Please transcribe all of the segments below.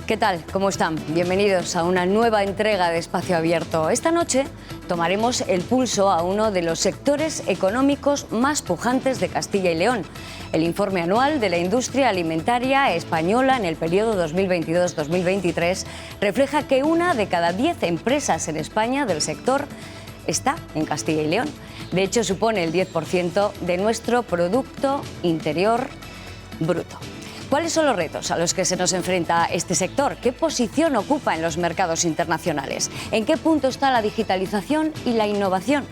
¿Qué tal? ¿Cómo están? Bienvenidos a una nueva entrega de Espacio Abierto. Esta noche tomaremos el pulso a uno de los sectores económicos más pujantes de Castilla y León. El informe anual de la industria alimentaria española en el periodo 2022-2023 refleja que una de cada 10 empresas en España del sector está en Castilla y León. De hecho, supone el 10% de nuestro Producto Interior Bruto. ¿Cuáles son los retos a los que se nos enfrenta este sector? ¿Qué posición ocupa en los mercados internacionales? ¿En qué punto está la digitalización y la innovación?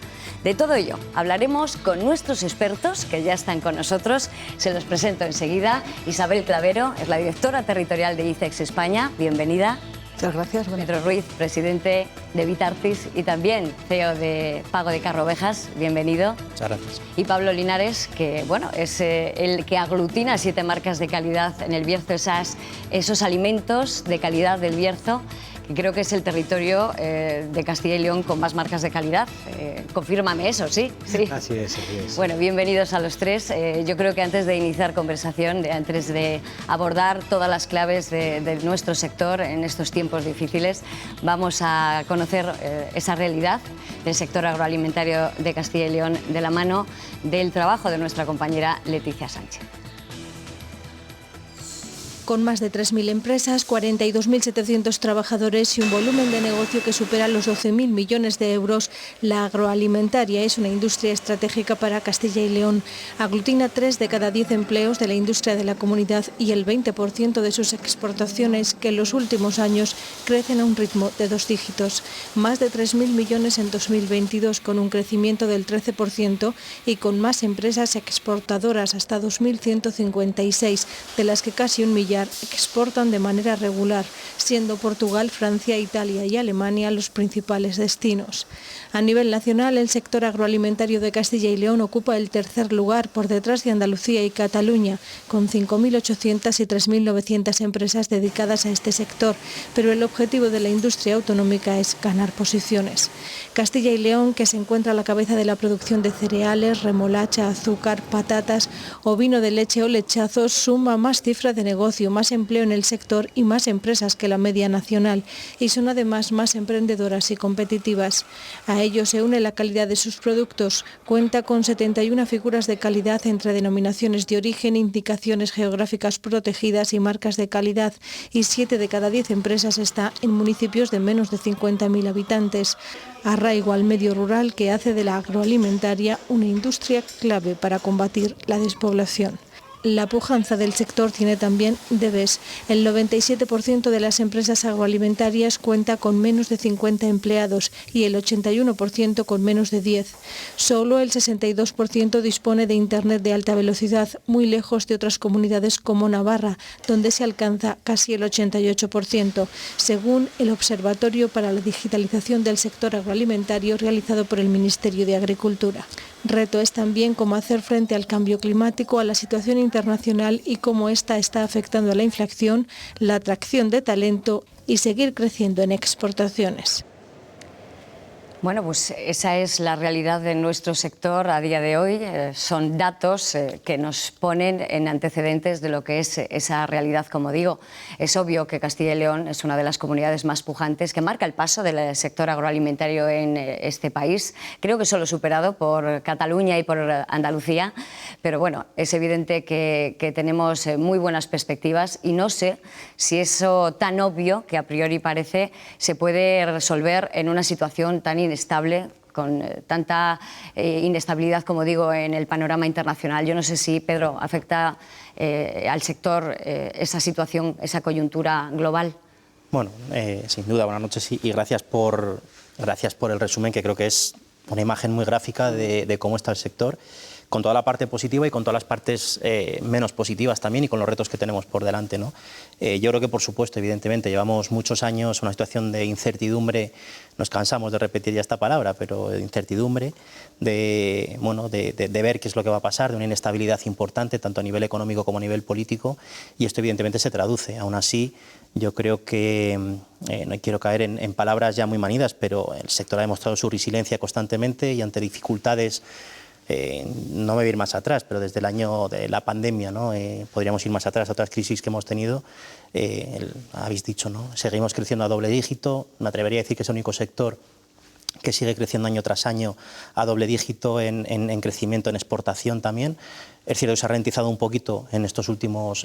De todo ello hablaremos con nuestros expertos que ya están con nosotros. Se los presento enseguida. Isabel Clavero es la directora territorial de ICEX España. Bienvenida. Muchas gracias. Pedro Ruiz, presidente de Vitartis y también CEO de Pago de Carro Ovejas. Bienvenido. Muchas gracias. Y Pablo Linares, que bueno, es el que aglutina 7 marcas de calidad en el Bierzo, esos alimentos de calidad del Bierzo, que creo que es el territorio de Castilla y León con más marcas de calidad. Confírmame eso, ¿sí? Sí. Así es, así es. Bueno, bienvenidos a los tres. Yo creo que antes de iniciar conversación, antes de abordar todas las claves de nuestro sector en estos tiempos difíciles, vamos a conocer esa realidad del sector agroalimentario de Castilla y León de la mano del trabajo de nuestra compañera Leticia Sánchez. Con más de 3.000 empresas, 42.700 trabajadores y un volumen de negocio que supera los 12.000 millones de euros, la agroalimentaria es una industria estratégica para Castilla y León. Aglutina 3 de cada 10 empleos de la industria de la comunidad y el 20% de sus exportaciones, que en los últimos años crecen a un ritmo de 2 dígitos. Más de 3.000 millones en 2022, con un crecimiento del 13% y con más empresas exportadoras, hasta 2.156, de las que casi 1 millar exportan de manera regular, siendo Portugal, Francia, Italia y Alemania los principales destinos. A nivel nacional, el sector agroalimentario de Castilla y León ocupa el tercer lugar, por detrás de Andalucía y Cataluña, con 5.800 y 3.900 empresas dedicadas a este sector, pero el objetivo de la industria autonómica es ganar posiciones. Castilla y León, que se encuentra a la cabeza de la producción de cereales, remolacha, azúcar, patatas, ovino de leche o lechazos, suma más cifra de negocio, más empleo en el sector y más empresas que la media nacional, y son además más emprendedoras y competitivas. A ello se une la calidad de sus productos. Cuenta con 71 figuras de calidad entre denominaciones de origen, indicaciones geográficas protegidas y marcas de calidad, y 7 de cada 10 empresas está en municipios de menos de 50.000 habitantes. Arraigo al medio rural que hace de la agroalimentaria una industria clave para combatir la despoblación. La pujanza del sector tiene también debes. El 97% de las empresas agroalimentarias cuenta con menos de 50 empleados y el 81% con menos de 10. Solo el 62% dispone de Internet de alta velocidad, muy lejos de otras comunidades como Navarra, donde se alcanza casi el 88%, según el Observatorio para la Digitalización del Sector Agroalimentario realizado por el Ministerio de Agricultura. Reto es también cómo hacer frente al cambio climático, a la situación internacional y cómo esta está afectando a la inflación, la atracción de talento y seguir creciendo en exportaciones. Bueno, pues esa es la realidad de nuestro sector a día de hoy. Son datos que nos ponen en antecedentes de lo que es esa realidad, como digo. Es obvio que Castilla y León es una de las comunidades más pujantes que marca el paso del sector agroalimentario en este país. Creo que solo superado por Cataluña y por Andalucía. Pero bueno, es evidente que tenemos muy buenas perspectivas y no sé si eso tan obvio que a priori parece se puede resolver en una situación tan inestable, con tanta inestabilidad, como digo, en el panorama internacional. Yo no sé si, Pedro, afecta al sector esa situación, esa coyuntura global. Bueno, sin duda, buenas noches y gracias por el resumen, que creo que es una imagen muy gráfica de cómo está el sector, con toda la parte positiva y con todas las partes menos positivas también, y con los retos que tenemos por delante, ¿no? Yo creo que, por supuesto, evidentemente, llevamos muchos años una situación de incertidumbre, nos cansamos de repetir ya esta palabra, pero de incertidumbre, de ver qué es lo que va a pasar, de una inestabilidad importante, tanto a nivel económico como a nivel político, y esto evidentemente se traduce. Aún así, yo creo que, no quiero caer en palabras ya muy manidas, pero el sector ha demostrado su resiliencia constantemente y ante dificultades no me voy a ir más atrás, pero desde el año de la pandemia, ¿no? Podríamos ir más atrás a otras crisis que hemos tenido. Habéis dicho, ¿no? Seguimos creciendo a doble dígito. Me atrevería a decir que es el único sector que sigue creciendo año tras año a doble dígito en crecimiento, en exportación también. Es cierto que se ha ralentizado un poquito en estos últimos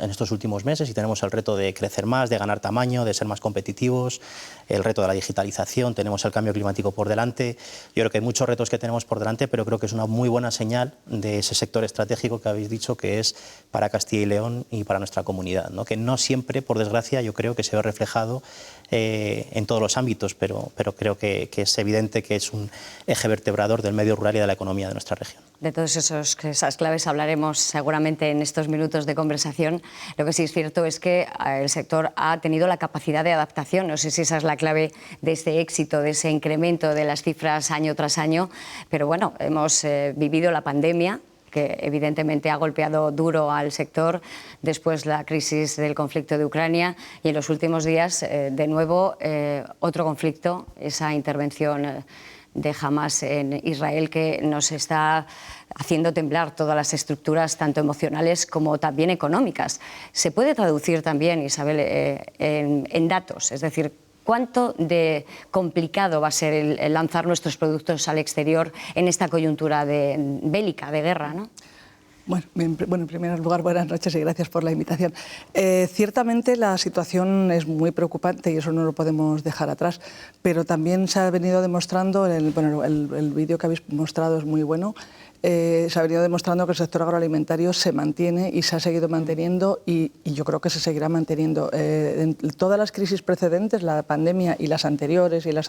meses y tenemos el reto de crecer más, de ganar tamaño, de ser más competitivos, el reto de la digitalización, tenemos el cambio climático por delante. Yo creo que hay muchos retos que tenemos por delante, pero creo que es una muy buena señal de ese sector estratégico que habéis dicho que es para Castilla y León y para nuestra comunidad, ¿no? Que no siempre, por desgracia, yo creo que se ve reflejado en todos los ámbitos, pero creo que es evidente que es un eje vertebrador del medio rural y de la economía de nuestra región. De todas esas claves hablaremos seguramente en estos minutos de conversación. Lo que sí es cierto es que el sector ha tenido la capacidad de adaptación. No sé si esa es la clave de este éxito, de ese incremento de las cifras año tras año, pero bueno, hemos vivido la pandemia, que evidentemente ha golpeado duro al sector, después la crisis del conflicto de Ucrania y en los últimos días, de nuevo, otro conflicto, esa intervención de Hamas en Israel que nos está haciendo temblar todas las estructuras, tanto emocionales como también económicas. Se puede traducir también, Isabel, en datos, es decir, ¿cuánto de complicado va a ser el lanzar nuestros productos al exterior en esta coyuntura bélica, de guerra, ¿no? Bueno, en primer lugar, buenas noches y gracias por la invitación. Ciertamente la situación es muy preocupante y eso no lo podemos dejar atrás, pero también se ha venido demostrando, el vídeo que habéis mostrado es muy bueno, se ha venido demostrando que el sector agroalimentario se mantiene y se ha seguido manteniendo y yo creo que se seguirá manteniendo. En todas las crisis precedentes, la pandemia y las anteriores, el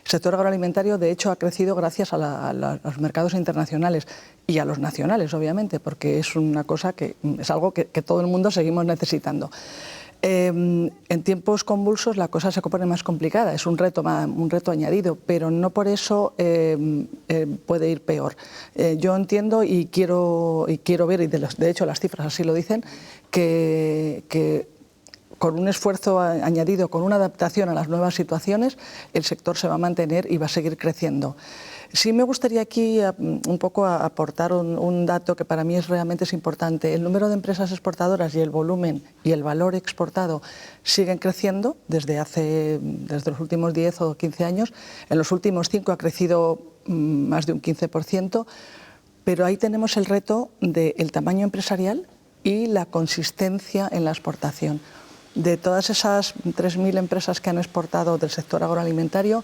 sector agroalimentario de hecho ha crecido gracias a los mercados internacionales y a los nacionales, obviamente, porque es una cosa que es algo que todo el mundo seguimos necesitando. En tiempos convulsos la cosa se pone más complicada, es un reto añadido, pero no por eso puede ir peor. Yo entiendo y quiero ver, y de hecho las cifras así lo dicen, que con un esfuerzo añadido, con una adaptación a las nuevas situaciones, el sector se va a mantener y va a seguir creciendo. Sí me gustaría aquí un poco aportar un dato que para mí realmente es importante. El número de empresas exportadoras y el volumen y el valor exportado siguen creciendo desde los últimos 10 o 15 años. En los últimos 5 ha crecido más de un 15%, pero ahí tenemos el reto del tamaño empresarial y la consistencia en la exportación. De todas esas 3.000 empresas que han exportado del sector agroalimentario,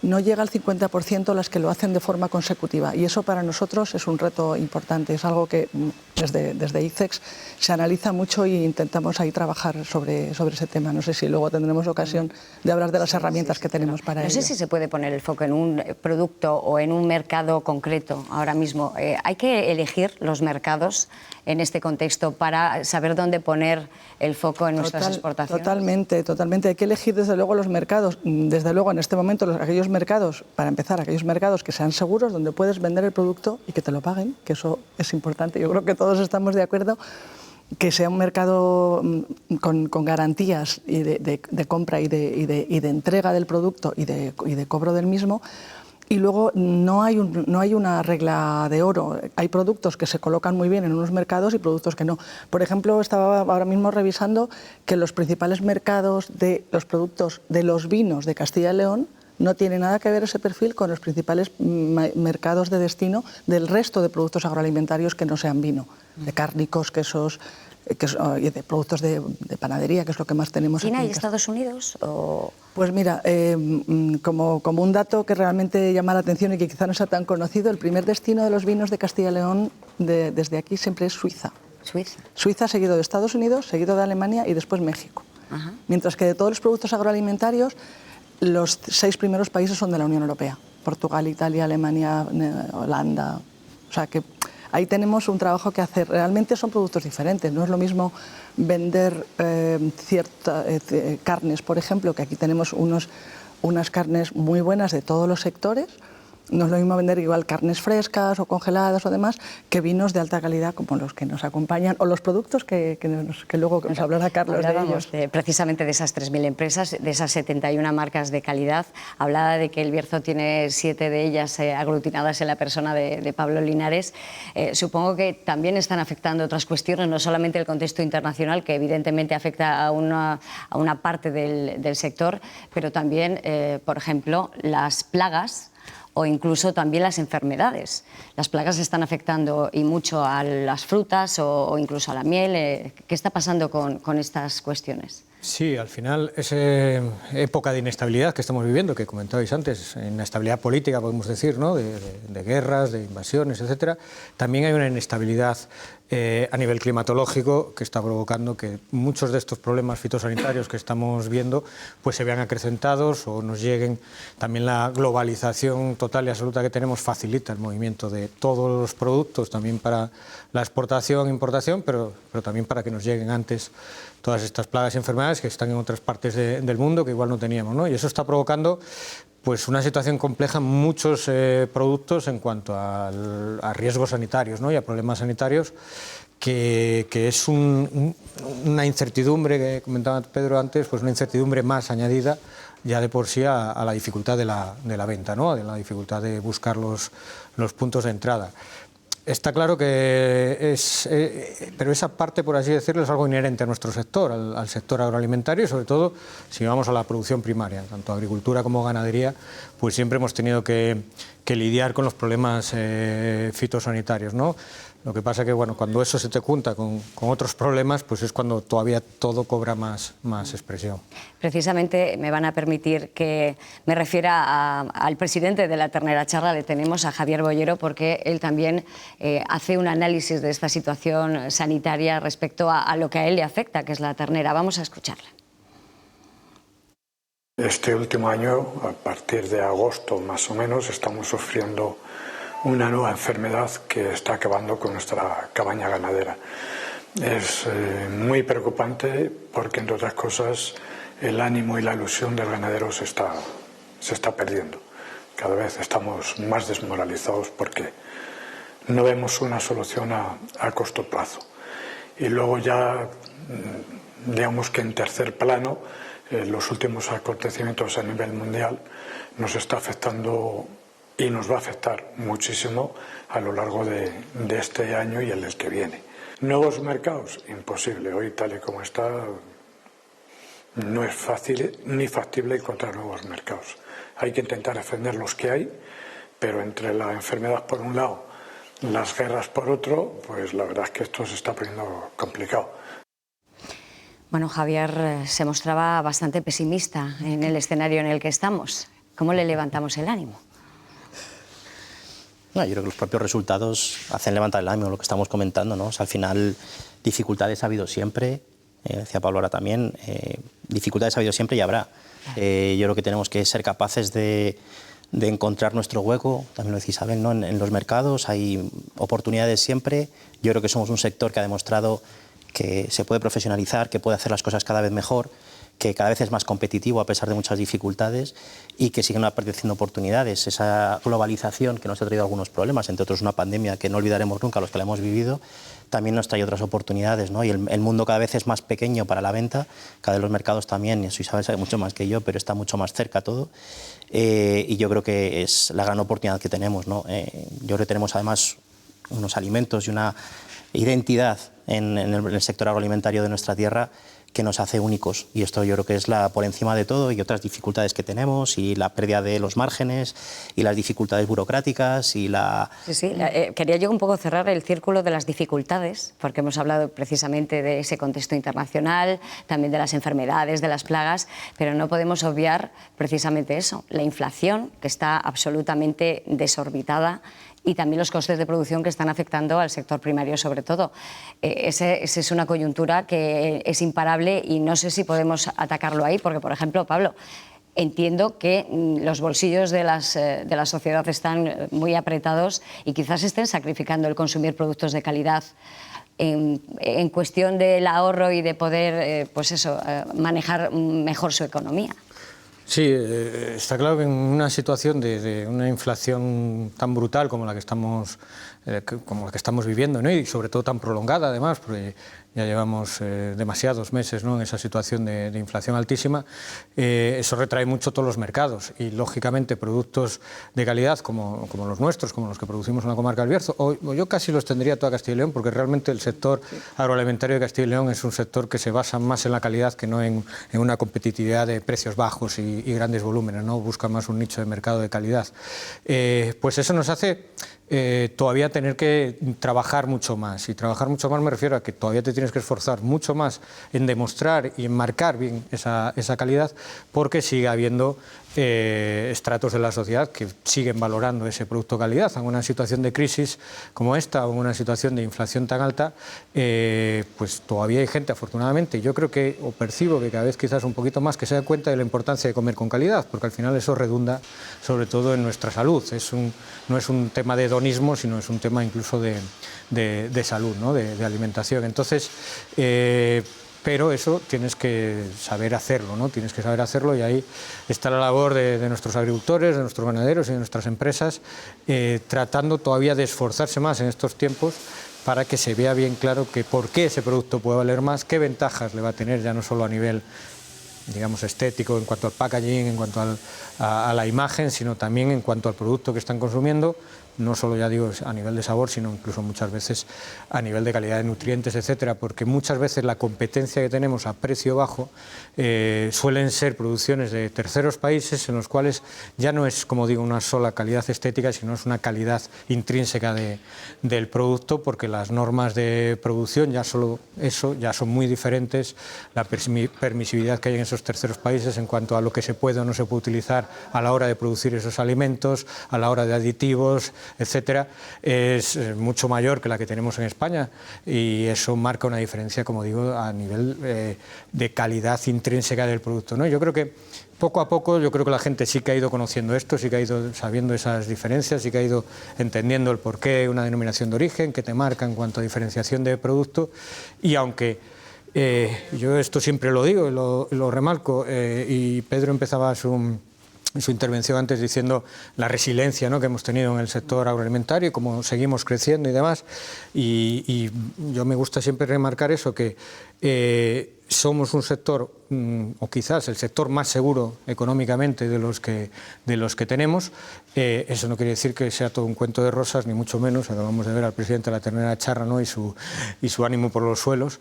no llega al 50% las que lo hacen de forma consecutiva y eso para nosotros es un reto importante, es algo que desde ICEX se analiza mucho e intentamos ahí trabajar sobre ese tema. No sé si luego tendremos ocasión de hablar de las herramientas que tenemos para ello. No sé si se puede poner el foco en un producto o en un mercado concreto ahora mismo. ¿Hay que elegir los mercados en este contexto para saber dónde poner el foco en nuestras exportaciones? Totalmente. Hay que elegir desde luego los mercados. Desde luego en este momento aquellos mercados, para empezar, aquellos mercados que sean seguros, donde puedes vender el producto y que te lo paguen, que eso es importante. Yo creo que todos estamos de acuerdo que sea un mercado con garantías y de compra y de entrega del producto y de cobro del mismo. Y luego no hay una regla de oro. Hay productos que se colocan muy bien en unos mercados y productos que no. Por ejemplo, estaba ahora mismo revisando que los principales mercados de los productos de los vinos de Castilla y León no tiene nada que ver ese perfil con los principales mercados de destino del resto de productos agroalimentarios que no sean vino, de cárnicos, quesos, y de productos de panadería, que es lo que más tenemos aquí. ¿China y Estados Unidos? Pues mira, como un dato que realmente llama la atención y que quizá no sea tan conocido, el primer destino de los vinos de Castilla y León desde aquí siempre es Suiza. Suiza seguido de Estados Unidos, seguido de Alemania y después México. Ajá. Mientras que de todos los productos agroalimentarios, los 6 primeros países son de la Unión Europea. Portugal, Italia, Alemania, Holanda. O sea que ahí tenemos un trabajo que hacer. Realmente son productos diferentes. No es lo mismo vender carnes, por ejemplo, que aquí tenemos unas carnes muy buenas de todos los sectores, No es lo mismo vender igual carnes frescas o congeladas o demás que vinos de alta calidad como los que nos acompañan o los productos que luego nos hablará Carlos de ellos. Precisamente de esas 3.000 empresas, de esas 71 marcas de calidad. Hablaba de que el Bierzo tiene 7 de ellas aglutinadas en la persona de Pablo Linares. Supongo que también están afectando otras cuestiones, no solamente el contexto internacional, que evidentemente afecta a una parte del sector, pero también, por ejemplo, las plagas o incluso también las enfermedades. Las plagas están afectando y mucho a las frutas o incluso a la miel. ¿Qué está pasando con estas cuestiones? Sí, al final esa época de inestabilidad que estamos viviendo, que comentabais antes, inestabilidad política podemos decir, ¿no? de guerras, de invasiones, etcétera, también hay una inestabilidad a nivel climatológico que está provocando que muchos de estos problemas fitosanitarios que estamos viendo pues se vean acrecentados o nos lleguen. También la globalización total y absoluta que tenemos facilita el movimiento de todos los productos, también para la exportación e importación, pero también para que nos lleguen antes todas estas plagas y enfermedades que están en otras partes del mundo que igual no teníamos, ¿no? Y eso está provocando pues una situación compleja en muchos productos en cuanto a riesgos sanitarios, ¿no? Y a problemas sanitarios, que es una incertidumbre que comentaba Pedro antes, pues una incertidumbre más añadida ya de por sí a la dificultad de la venta, ¿no? De la dificultad de buscar los puntos de entrada. Está claro que pero esa parte, por así decirlo, es algo inherente a nuestro sector, al sector agroalimentario, y sobre todo si vamos a la producción primaria, tanto agricultura como ganadería, pues siempre hemos tenido que lidiar con los problemas fitosanitarios, ¿no? Lo que pasa que, bueno, cuando eso se te junta con otros problemas, pues es cuando todavía todo cobra más expresión. Precisamente me van a permitir que me refiera al presidente de la Ternera Charra, le tenemos a Javier Bollero, porque él también hace un análisis de esta situación sanitaria respecto a lo que a él le afecta, que es la ternera. Vamos a escucharle. Este último año, a partir de agosto más o menos, estamos sufriendo una nueva enfermedad que está acabando con nuestra cabaña ganadera. Es muy preocupante porque, entre otras cosas, el ánimo y la ilusión del ganadero se está perdiendo. Cada vez estamos más desmoralizados porque no vemos una solución a corto plazo. Y luego ya, digamos que en tercer plano, los últimos acontecimientos a nivel mundial nos está afectando y nos va a afectar muchísimo a lo largo de este año y el que viene. Nuevos mercados, imposible. Hoy, tal y como está, no es fácil ni factible encontrar nuevos mercados. Hay que intentar defender los que hay, pero entre la enfermedad por un lado, las guerras por otro, pues la verdad es que esto se está poniendo complicado. Bueno, Javier se mostraba bastante pesimista en el escenario en el que estamos. ¿Cómo le levantamos el ánimo? No, yo creo que los propios resultados hacen levantar el ánimo, lo que estamos comentando, ¿no? O sea, al final, dificultades ha habido siempre, decía Pablo ahora también, dificultades ha habido siempre y habrá. Yo creo que tenemos que ser capaces de encontrar nuestro hueco, también lo decía Isabel, ¿no? En los mercados hay oportunidades siempre. Yo creo que somos un sector que ha demostrado que se puede profesionalizar, que puede hacer las cosas cada vez mejor, que cada vez es más competitivo a pesar de muchas dificultades y que siguen apareciendo oportunidades. Esa globalización que nos ha traído algunos problemas, entre otros una pandemia que no olvidaremos nunca los que la hemos vivido, también nos trae otras oportunidades, ¿no? Y el mundo cada vez es más pequeño para la venta, cada vez los mercados también, y eso Isabel sabe mucho más que yo, pero está mucho más cerca todo. Y yo creo que es la gran oportunidad que tenemos, ¿no? Yo creo que tenemos además unos alimentos y una identidad en el sector agroalimentario de nuestra tierra que nos hace únicos, y esto yo creo que es por encima de todo, y otras dificultades que tenemos, y la pérdida de los márgenes, y las dificultades burocráticas, y la... Sí, quería yo un poco cerrar el círculo de las dificultades, porque hemos hablado precisamente de ese contexto internacional, también de las enfermedades, de las plagas, pero no podemos obviar precisamente eso, la inflación, que está absolutamente desorbitada, y también los costes de producción que están afectando al sector primario sobre todo. Esa es una coyuntura que es imparable y no sé si podemos atacarlo ahí, porque, por ejemplo, Pablo, entiendo que los bolsillos de la sociedad están muy apretados y quizás estén sacrificando el consumir productos de calidad en cuestión del ahorro y de poder manejar mejor su economía. Sí, está claro que en una situación de una inflación tan brutal como la que estamos viviendo, ¿no? Y sobre todo tan prolongada además, porque ya llevamos demasiados meses, ¿no?, en esa situación de inflación altísima, eso retrae mucho todos los mercados y lógicamente productos de calidad como los nuestros, como los que producimos en la comarca del Bierzo, o yo casi los tendría toda Castilla y León, porque realmente el sector agroalimentario de Castilla y León es un sector que se basa más en la calidad que no en una competitividad de precios bajos y grandes volúmenes, ¿no? Busca más un nicho de mercado de calidad. Pues eso nos hace todavía tener que trabajar mucho más, y trabajar mucho más me refiero a que todavía te tienes que esforzar mucho más en demostrar y en marcar bien esa calidad, porque sigue habiendo estratos de la sociedad que siguen valorando ese producto calidad. En una situación de crisis como esta, o en una situación de inflación tan alta, pues todavía hay gente, afortunadamente, y yo creo que, o percibo que cada vez quizás un poquito más, que se da cuenta de la importancia de comer con calidad, porque al final eso redunda sobre todo en nuestra salud. No es un tema de hedonismo, sino es un tema incluso de salud, ¿no?, de alimentación. Entonces, pero eso tienes que saber hacerlo, ¿no? Tienes que saber hacerlo, y ahí está la labor de nuestros agricultores, de nuestros ganaderos y de nuestras empresas, tratando todavía de esforzarse más en estos tiempos para que se vea bien claro que por qué ese producto puede valer más, qué ventajas le va a tener, ya no solo a nivel, digamos, estético, en cuanto al packaging, en cuanto a la imagen, sino también en cuanto al producto que están consumiendo, no solo, ya digo, a nivel de sabor, sino incluso muchas veces a nivel de calidad de nutrientes, etcétera, porque muchas veces la competencia que tenemos a precio bajo suelen ser producciones de terceros países en los cuales ya no es, como digo, una sola calidad estética, sino es una calidad intrínseca del producto, porque las normas de producción, ya solo eso, ya son muy diferentes, la permisividad que hay en esos terceros países en cuanto a lo que se puede o no se puede utilizar a la hora de producir esos alimentos, a la hora de aditivos, etcétera, es mucho mayor que la que tenemos en España, y eso marca una diferencia, como digo, a nivel de calidad intrínseca del producto, ¿no? Yo creo que poco a poco, yo creo que la gente sí que ha ido conociendo esto, sí que ha ido sabiendo esas diferencias, sí que ha ido entendiendo el porqué una denominación de origen que te marca en cuanto a diferenciación de producto, y aunque yo esto siempre lo digo, lo remarco, y Pedro empezaba su intervención antes diciendo la resiliencia, ¿no?, que hemos tenido en el sector agroalimentario y cómo seguimos creciendo y demás, y yo me gusta siempre remarcar eso, que somos un sector, o quizás el sector más seguro económicamente de los que tenemos. Eso no quiere decir que sea todo un cuento de rosas, ni mucho menos. Acabamos de ver al presidente de la ternera charra, ¿no?, y su ánimo por los suelos.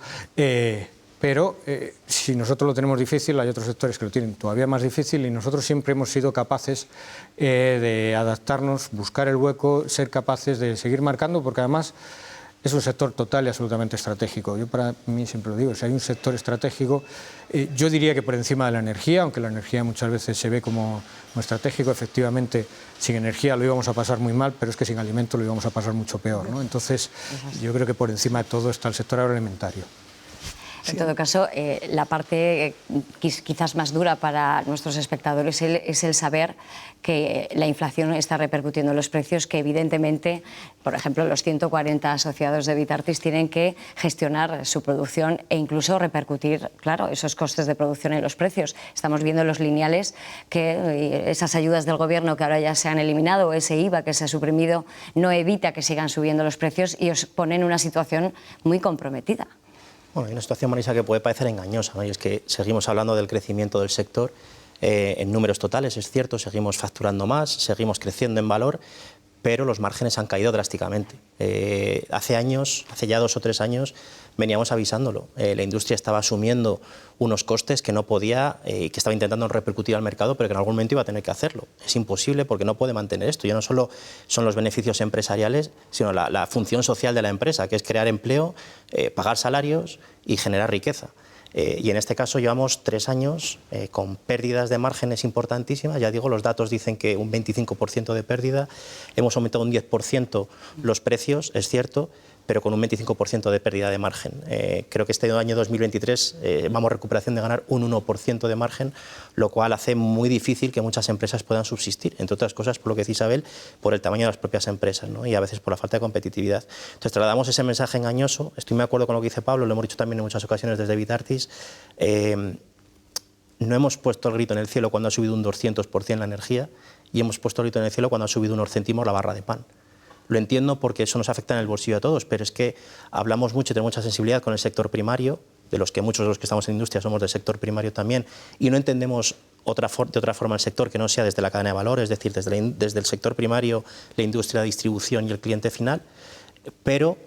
Pero si nosotros lo tenemos difícil, hay otros sectores que lo tienen todavía más difícil, y nosotros siempre hemos sido capaces de adaptarnos, buscar el hueco, ser capaces de seguir marcando, porque además es un sector total y absolutamente estratégico. Yo, para mí, siempre lo digo, si hay un sector estratégico, yo diría que por encima de la energía, aunque la energía muchas veces se ve como estratégico, efectivamente sin energía lo íbamos a pasar muy mal, pero es que sin alimento lo íbamos a pasar mucho peor, ¿no? Entonces yo creo que por encima de todo está el sector agroalimentario. En todo caso, la parte quizás más dura para nuestros espectadores es el saber que la inflación está repercutiendo en los precios, que evidentemente, por ejemplo, los 140 asociados de Vitartis tienen que gestionar su producción e incluso repercutir, claro, esos costes de producción en los precios. Estamos viendo en los lineales que esas ayudas del Gobierno que ahora ya se han eliminado, ese IVA que se ha suprimido, no evita que sigan subiendo los precios y os pone en una situación muy comprometida. Bueno, hay una situación, Marisa, que puede parecer engañosa, ¿no? Y es que seguimos hablando del crecimiento del sector en números totales, es cierto, seguimos facturando más, seguimos creciendo en valor, pero los márgenes han caído drásticamente. Hace ya 2 o 3 años veníamos avisándolo. La industria estaba asumiendo unos costes que no podía, que estaba intentando repercutir al mercado, pero que en algún momento iba a tener que hacerlo. Es imposible, porque no puede mantener esto. Ya no solo son los beneficios empresariales, sino la función social de la empresa, que es crear empleo, pagar salarios y generar riqueza. Y en este caso llevamos 3 años con pérdidas de márgenes importantísimas. Ya digo, los datos dicen que un 25% de pérdida. Hemos aumentado un 10% los precios, es cierto, pero con un 25% de pérdida de margen. Creo que este año 2023 vamos a recuperación de ganar un 1% de margen, lo cual hace muy difícil que muchas empresas puedan subsistir, entre otras cosas, por lo que dice Isabel, por el tamaño de las propias empresas, ¿no? Y a veces por la falta de competitividad. Entonces trasladamos ese mensaje engañoso. Estoy muy de acuerdo con lo que dice Pablo, lo hemos dicho también en muchas ocasiones desde Vitartis. no hemos puesto el grito en el cielo cuando ha subido un 200% la energía y hemos puesto el grito en el cielo cuando ha subido unos céntimos la barra de pan. Lo entiendo porque eso nos afecta en el bolsillo a todos, pero es que hablamos mucho y tenemos mucha sensibilidad con el sector primario, de los que muchos de los que estamos en industria somos del sector primario también, y no entendemos de otra forma el sector que no sea desde la cadena de valor, es decir, desde el sector primario, la industria de distribución y el cliente final, pero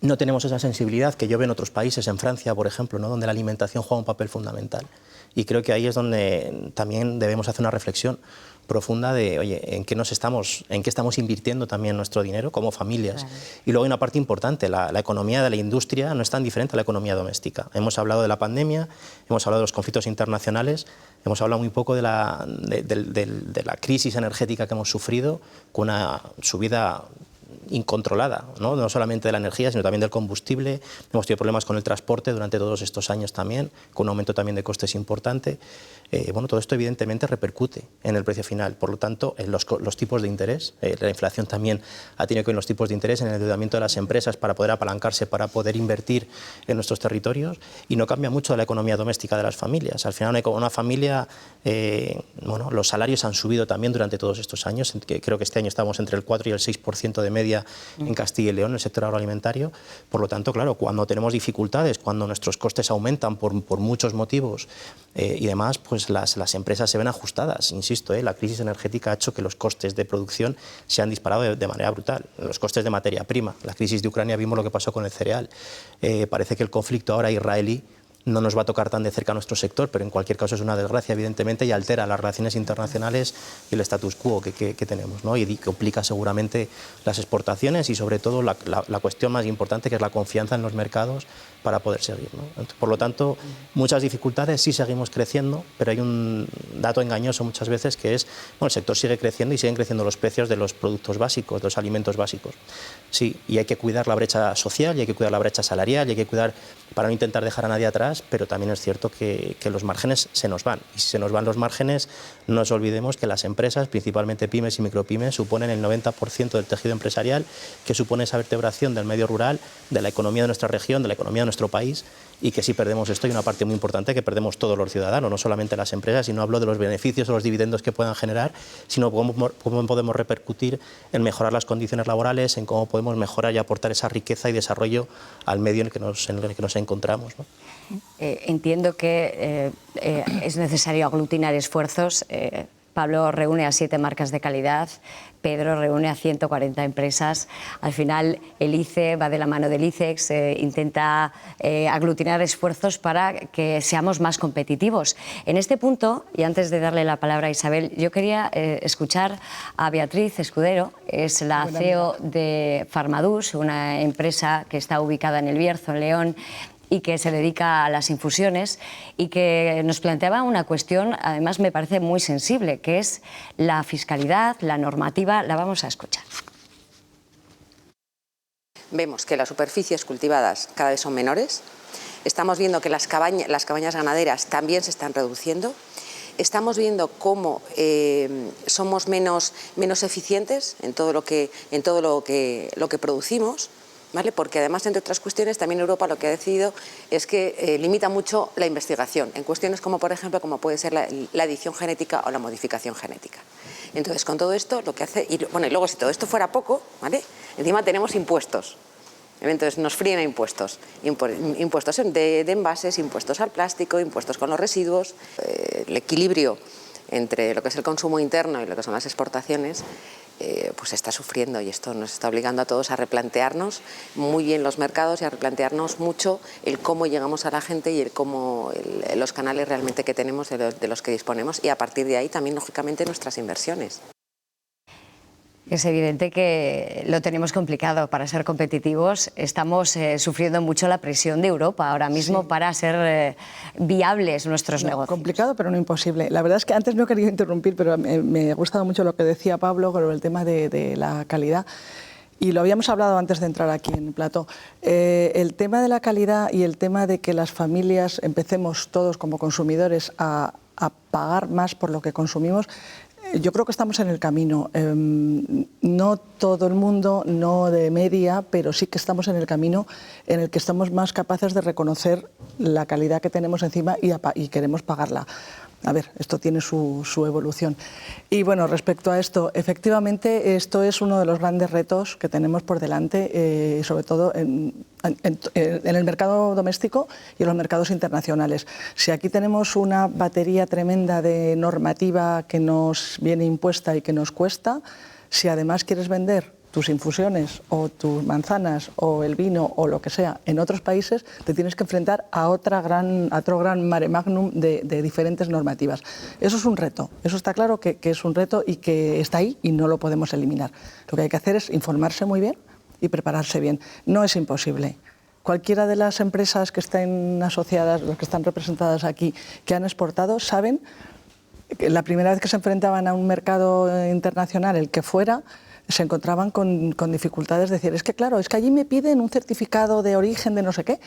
no tenemos esa sensibilidad que yo veo en otros países, en Francia, por ejemplo, ¿no?, donde la alimentación juega un papel fundamental. Y creo que ahí es donde también debemos hacer una reflexión profunda de, oye, en qué estamos invirtiendo también nuestro dinero como familias. Claro. Y luego hay una parte importante, la economía de la industria no es tan diferente a la economía doméstica. Hemos hablado de la pandemia, hemos hablado de los conflictos internacionales, hemos hablado muy poco de la crisis energética que hemos sufrido, con una subida incontrolada, ¿no solamente de la energía, sino también del combustible. Hemos tenido problemas con el transporte durante todos estos años también, con un aumento también de costes importante. Bueno, todo esto evidentemente repercute en el precio final. Por lo tanto, en los tipos de interés, la inflación también ha tenido que ver en los tipos de interés, en el endeudamiento de las empresas para poder apalancarse, para poder invertir en nuestros territorios, y no cambia mucho la economía doméstica de las familias. Al final, una familia, bueno, los salarios han subido también durante todos estos años, que creo que este año estamos entre el 4 y el 6% de media en Castilla y León, en el sector agroalimentario. Por lo tanto, claro, cuando tenemos dificultades, cuando nuestros costes aumentan por muchos motivos y demás, pues las empresas se ven ajustadas. Insisto, la crisis energética ha hecho que los costes de producción se han disparado de manera brutal. Los costes de materia prima, la crisis de Ucrania, vimos lo que pasó con el cereal. Parece que el conflicto ahora israelí no nos va a tocar tan de cerca a nuestro sector, pero en cualquier caso es una desgracia, evidentemente, y altera las relaciones internacionales y el status quo que tenemos, ¿no? Y complica seguramente las exportaciones y, sobre todo, la cuestión más importante, que es la confianza en los mercados para poder seguir, ¿no? Por lo tanto, muchas dificultades, sí seguimos creciendo, pero hay un dato engañoso muchas veces, que es, bueno, el sector sigue creciendo y siguen creciendo los precios de los productos básicos, de los alimentos básicos. Sí, y hay que cuidar la brecha social, y hay que cuidar la brecha salarial, y hay que cuidar para no intentar dejar a nadie atrás, pero también es cierto que los márgenes se nos van. Y si se nos van los márgenes, no nos olvidemos que las empresas, principalmente pymes y micropymes, suponen el 90% del tejido empresarial, que supone esa vertebración del medio rural, de la economía de nuestra región, de la economía de nuestro país, y que si perdemos esto, hay una parte muy importante que perdemos todos los ciudadanos, no solamente las empresas, y no hablo de los beneficios o los dividendos que puedan generar, sino cómo podemos repercutir en mejorar las condiciones laborales, en cómo podemos mejorar y aportar esa riqueza y desarrollo al medio en el que nos encontramos, ¿no? Entiendo que es necesario aglutinar esfuerzos. Pablo reúne a 7 marcas de calidad, Pedro reúne a 140 empresas. Al final, el ICE va de la mano del ICEX, intenta aglutinar esfuerzos para que seamos más competitivos. En este punto, y antes de darle la palabra a Isabel, yo quería escuchar a Beatriz Escudero, es la CEO de Farmadus, una empresa que está ubicada en El Bierzo, en León, y que se dedica a las infusiones, y que nos planteaba una cuestión, además me parece muy sensible, que es la fiscalidad, la normativa. La vamos a escuchar. Vemos que las superficies cultivadas cada vez son menores, estamos viendo que las cabañas ganaderas también se están reduciendo, estamos viendo cómo somos menos eficientes en todo lo que producimos, ¿vale? Porque además, entre otras cuestiones, también Europa lo que ha decidido es que limita mucho la investigación en cuestiones como, por ejemplo, como puede ser la edición genética o la modificación genética. Entonces, con todo esto, lo que hace... Y luego, si todo esto fuera poco, ¿vale?, encima tenemos impuestos. Entonces, nos fríen a impuestos. Impuestos de envases, impuestos al plástico, impuestos con los residuos. El equilibrio entre lo que es el consumo interno y lo que son las exportaciones, pues se está sufriendo, y esto nos está obligando a todos a replantearnos muy bien los mercados y a replantearnos mucho el cómo llegamos a la gente y los canales realmente que tenemos, de los que disponemos, y a partir de ahí también, lógicamente, nuestras inversiones. Es evidente que lo tenemos complicado para ser competitivos. Estamos sufriendo mucho la presión de Europa ahora mismo, sí, para ser viables nuestros negocios. Complicado, pero no imposible. La verdad es que antes no he querido interrumpir, pero me ha gustado mucho lo que decía Pablo sobre el tema de la calidad. Y lo habíamos hablado antes de entrar aquí en el plató. El tema de la calidad y el tema de que las familias empecemos todos como consumidores a pagar más por lo que consumimos, Yo creo que estamos en el camino. No todo el mundo, no de media, pero sí que estamos en el camino en el que estamos más capaces de reconocer la calidad que tenemos encima y queremos pagarla. A ver, esto tiene su evolución. Y bueno, respecto a esto, efectivamente esto es uno de los grandes retos que tenemos por delante, sobre todo en el mercado doméstico y en los mercados internacionales. Si aquí tenemos una batería tremenda de normativa que nos viene impuesta y que nos cuesta, si además quieres vender tus infusiones o tus manzanas o el vino o lo que sea en otros países, te tienes que enfrentar a otro gran mare magnum de diferentes normativas. Eso es un reto, eso está claro que es un reto y que está ahí y no lo podemos eliminar. Lo que hay que hacer es informarse muy bien y prepararse bien. No es imposible. Cualquiera de las empresas que estén asociadas, las que están representadas aquí, que han exportado, saben que la primera vez que se enfrentaban a un mercado internacional, el que fuera, se encontraban con dificultades de decir, es que claro, es que allí me piden un certificado de origen de no sé qué,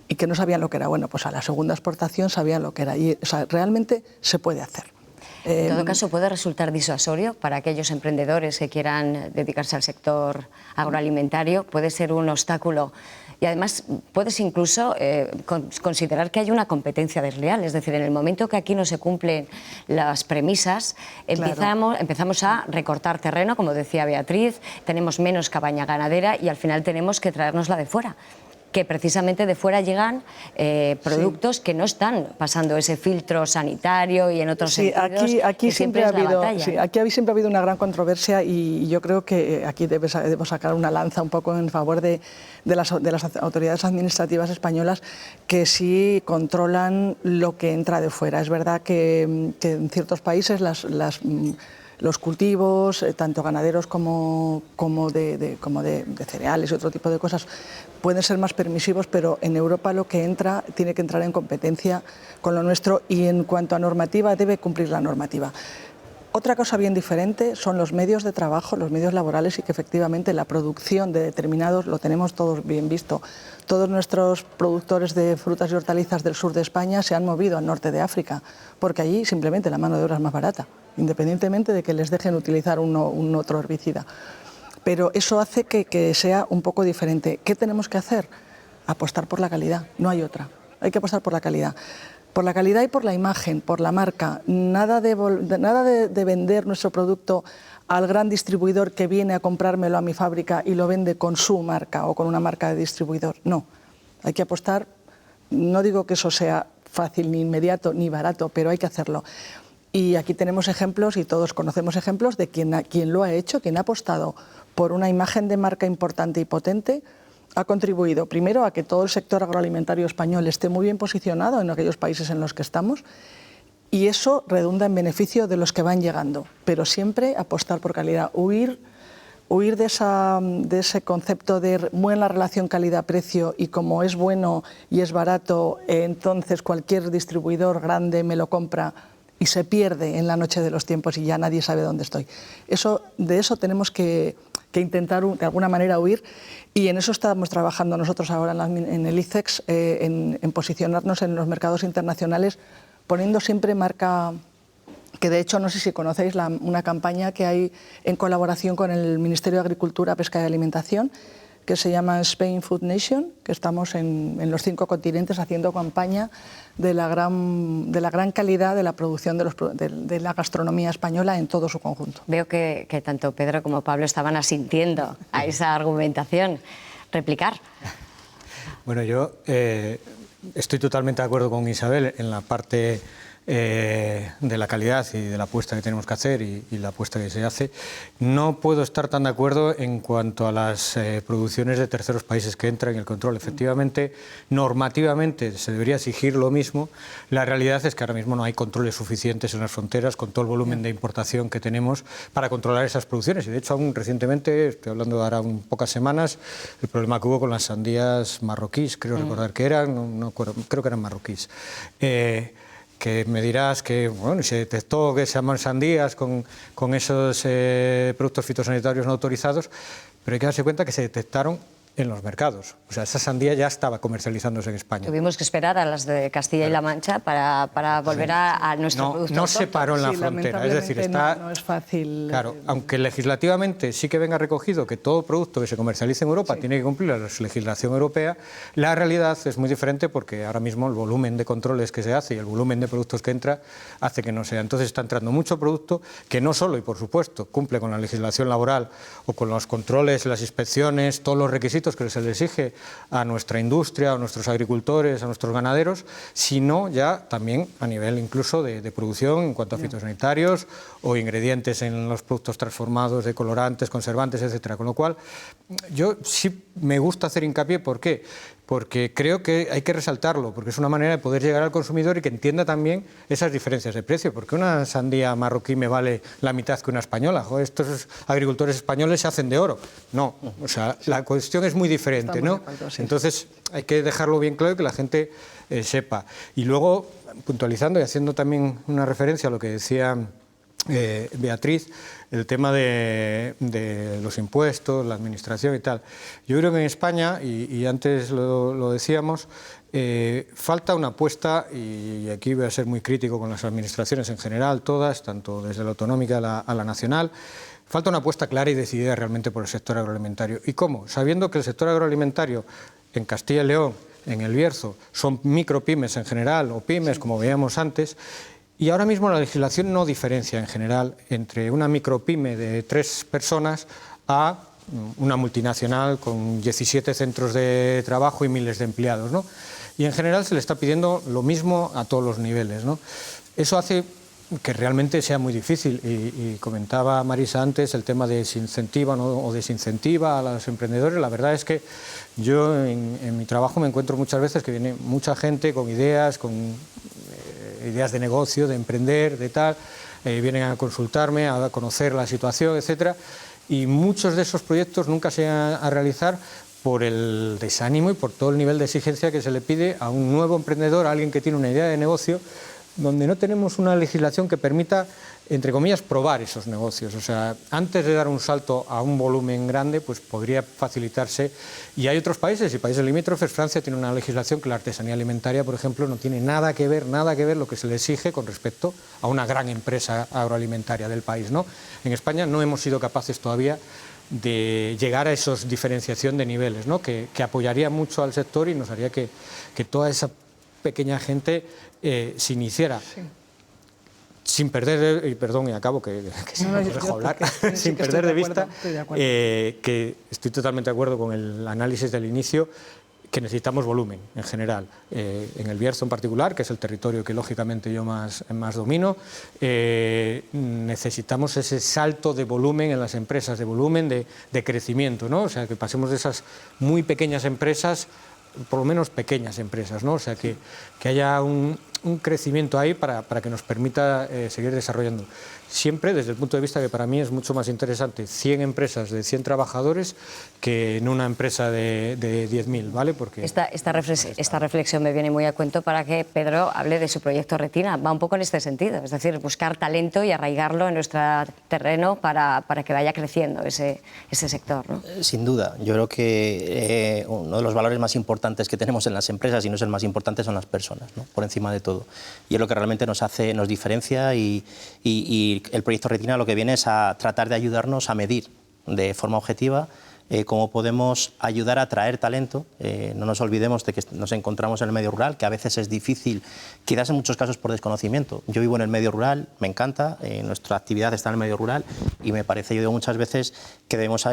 y que no sabían lo que era. Bueno, pues a la segunda exportación sabían lo que era, y o sea, realmente se puede hacer. En todo caso, puede resultar disuasorio para aquellos emprendedores que quieran dedicarse al sector agroalimentario, puede ser un obstáculo. Y además puedes incluso considerar que hay una competencia desleal, es decir, en el momento que aquí no se cumplen las premisas, empezamos a recortar terreno, como decía Beatriz, tenemos menos cabaña ganadera y al final tenemos que traérnosla de fuera, que precisamente de fuera llegan productos que no están pasando ese filtro sanitario y en otros sentidos. Aquí siempre ha habido una gran controversia y yo creo que aquí debo sacar una lanza un poco en favor de las autoridades administrativas españolas que sí controlan lo que entra de fuera. Es verdad que en ciertos países los cultivos, tanto ganaderos como de cereales y otro tipo de cosas, pueden ser más permisivos, pero en Europa lo que entra tiene que entrar en competencia con lo nuestro y en cuanto a normativa debe cumplir la normativa. Otra cosa bien diferente son los medios de trabajo, los medios laborales y que efectivamente la producción de determinados, lo tenemos todos bien visto, todos nuestros productores de frutas y hortalizas del sur de España se han movido al norte de África, porque allí simplemente la mano de obra es más barata, independientemente de que les dejen utilizar un otro herbicida. Pero eso hace que sea un poco diferente. ¿Qué tenemos que hacer? Apostar por la calidad, no hay otra. Hay que apostar por la calidad. Por la calidad y por la imagen, por la marca. Nada de vender nuestro producto al gran distribuidor que viene a comprármelo a mi fábrica y lo vende con su marca o con una marca de distribuidor. No, hay que apostar. No digo que eso sea fácil, ni inmediato, ni barato, pero hay que hacerlo. Y aquí tenemos ejemplos, y todos conocemos ejemplos, de quien lo ha hecho, quien ha apostado por una imagen de marca importante y potente, ha contribuido primero a que todo el sector agroalimentario español esté muy bien posicionado en aquellos países en los que estamos, y eso redunda en beneficio de los que van llegando, pero siempre apostar por calidad, huir de ese concepto de buena relación calidad-precio y como es bueno y es barato, entonces cualquier distribuidor grande me lo compra y se pierde en la noche de los tiempos y ya nadie sabe dónde estoy. De eso tenemos que intentar de alguna manera huir, y en eso estamos trabajando nosotros ahora en el ICEX, en posicionarnos en los mercados internacionales, poniendo siempre marca, que de hecho no sé si conocéis una campaña que hay en colaboración con el Ministerio de Agricultura, Pesca y Alimentación, que se llama Spain Food Nation, que estamos en los 5 continentes haciendo campaña de la gran calidad de la producción de la gastronomía española en todo su conjunto. Veo que tanto Pedro como Pablo estaban asintiendo a esa argumentación. ¿Replicar? Bueno, yo estoy totalmente de acuerdo con Isabel en la parte de la calidad y de la apuesta que tenemos que hacer y la apuesta que se hace. No puedo estar tan de acuerdo en cuanto a las producciones de terceros países que entran en el control. Efectivamente, normativamente se debería exigir lo mismo. La realidad es que ahora mismo no hay controles suficientes en las fronteras con todo el volumen de importación que tenemos para controlar esas producciones. Y de hecho, aún recientemente, estoy hablando de ahora pocas semanas, el problema que hubo con las sandías marroquíes, creo recordar que eran, no creo que eran marroquíes. Que me dirás que bueno, se detectó que se llaman sandías con esos productos fitosanitarios no autorizados, pero hay que darse cuenta que se detectaron en los mercados. O sea, esa sandía ya estaba comercializándose en España. Tuvimos que esperar a las de Castilla y La Mancha para volver a nuestro producto. No se paró en la frontera, es decir, está... No es fácil... Claro, aunque legislativamente sí que venga recogido que todo producto que se comercialice en Europa tiene que cumplir la legislación europea, la realidad es muy diferente porque ahora mismo el volumen de controles que se hace y el volumen de productos que entra hace que no sea. Entonces está entrando mucho producto que no solo, y por supuesto, cumple con la legislación laboral o con los controles, las inspecciones, todos los requisitos que se les exige a nuestra industria, a nuestros agricultores, a nuestros ganaderos, sino ya también a nivel incluso de producción en cuanto a fitosanitarios o ingredientes en los productos transformados de colorantes, conservantes, etcétera. Con lo cual, yo sí me gusta hacer hincapié. ¿Por qué? Porque creo que hay que resaltarlo, porque es una manera de poder llegar al consumidor y que entienda también esas diferencias de precio, porque una sandía marroquí me vale la mitad que una española. Joder, estos agricultores españoles se hacen de oro. No, o sea, la cuestión es muy diferente, ¿no? Entonces hay que dejarlo bien claro y que la gente sepa. Y luego, puntualizando y haciendo también una referencia a lo que decía Beatriz, el tema de los impuestos, la administración y tal. Yo creo que en España, y antes lo decíamos, falta una apuesta, y aquí voy a ser muy crítico con las administraciones en general, todas, tanto desde la autonómica a la nacional, falta una apuesta clara y decidida realmente por el sector agroalimentario. ¿Y cómo? Sabiendo que el sector agroalimentario en Castilla y León, en el Bierzo, son micropymes en general, o pymes, como veíamos antes. Y ahora mismo la legislación no diferencia en general entre una micropyme de 3 personas a una multinacional con 17 centros de trabajo y miles de empleados, ¿no? Y en general se le está pidiendo lo mismo a todos los niveles, ¿no? Eso hace que realmente sea muy difícil, y comentaba Marisa antes el tema de si incentiva o desincentiva a los emprendedores. La verdad es que yo en mi trabajo me encuentro muchas veces que viene mucha gente con ideas de negocio, de emprender, de tal, vienen a consultarme, a conocer la situación, etcétera, y muchos de esos proyectos nunca se van a realizar por el desánimo y por todo el nivel de exigencia que se le pide a un nuevo emprendedor, a alguien que tiene una idea de negocio, donde no tenemos una legislación que permita, entre comillas, probar esos negocios. O sea, antes de dar un salto a un volumen grande, pues podría facilitarse. Y hay otros países, y países limítrofes. Francia tiene una legislación que la artesanía alimentaria, por ejemplo, no tiene nada que ver lo que se le exige con respecto a una gran empresa agroalimentaria del país, ¿no? En España no hemos sido capaces todavía de llegar a esa diferenciación de niveles, ¿no? Que apoyaría mucho al sector y nos haría que toda esa pequeña gente se iniciara. Sí. Sin perder, y perdón, y acabo, que se me dejo hablar, sin perder de vista, que estoy totalmente de acuerdo con el análisis del inicio, que necesitamos volumen en general. En el Bierzo en particular, que es el territorio que lógicamente yo más domino, necesitamos ese salto de volumen en las empresas, de volumen, de crecimiento, ¿no? O sea, que pasemos de esas muy pequeñas empresas, por lo menos pequeñas empresas, ¿no? O sea, que haya un crecimiento ahí para que nos permita seguir desarrollando. Siempre desde el punto de vista que para mí es mucho más interesante 100 empresas de 100 trabajadores que en una empresa de 10.000, ¿vale? Porque esta reflexión me viene muy a cuento para que Pedro hable de su proyecto Retina. Va un poco en este sentido, es decir, buscar talento y arraigarlo en nuestro terreno para que vaya creciendo ese sector, ¿no? Sin duda, yo creo que uno de los valores más importantes que tenemos en las empresas, y no es el más importante, son las personas, ¿no? Por encima de todo. Y es lo que realmente nos diferencia, y el proyecto Retina lo que viene es a tratar de ayudarnos a medir de forma objetiva cómo podemos ayudar a atraer talento. No nos olvidemos de que nos encontramos en el medio rural, que a veces es difícil, quizás en muchos casos por desconocimiento. Yo vivo en el medio rural, me encanta, nuestra actividad está en el medio rural, y me parece, yo digo muchas veces, que debemos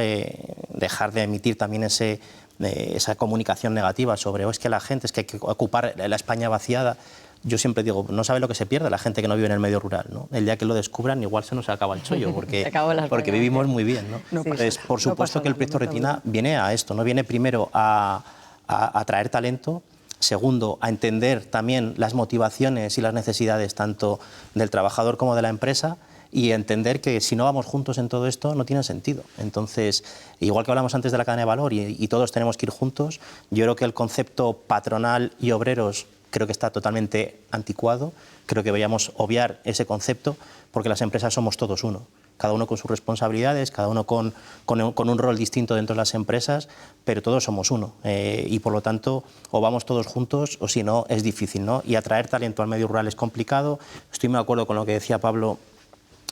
dejar de emitir también esa comunicación negativa sobre es que la gente, es que hay que ocupar la España vaciada. Yo siempre digo, no sabe lo que se pierde la gente que no vive en el medio rural, ¿no? El día que lo descubran, igual se nos acaba el chollo, porque vivimos muy bien, ¿no? Entonces, por supuesto que el proyecto Retina viene a esto, ¿no? Viene primero a atraer talento, segundo, a entender también las motivaciones y las necesidades tanto del trabajador como de la empresa, y entender que si no vamos juntos en todo esto no tiene sentido. Entonces, igual que hablamos antes de la cadena de valor y todos tenemos que ir juntos, yo creo que el concepto patronal y obreros creo que está totalmente anticuado, creo que deberíamos obviar ese concepto, porque las empresas somos todos uno. Cada uno con sus responsabilidades, cada uno con un rol distinto dentro de las empresas, pero todos somos uno. Y por lo tanto, o vamos todos juntos o si no, es difícil, ¿no? Y atraer talento al medio rural es complicado. Estoy muy de acuerdo con lo que decía Pablo,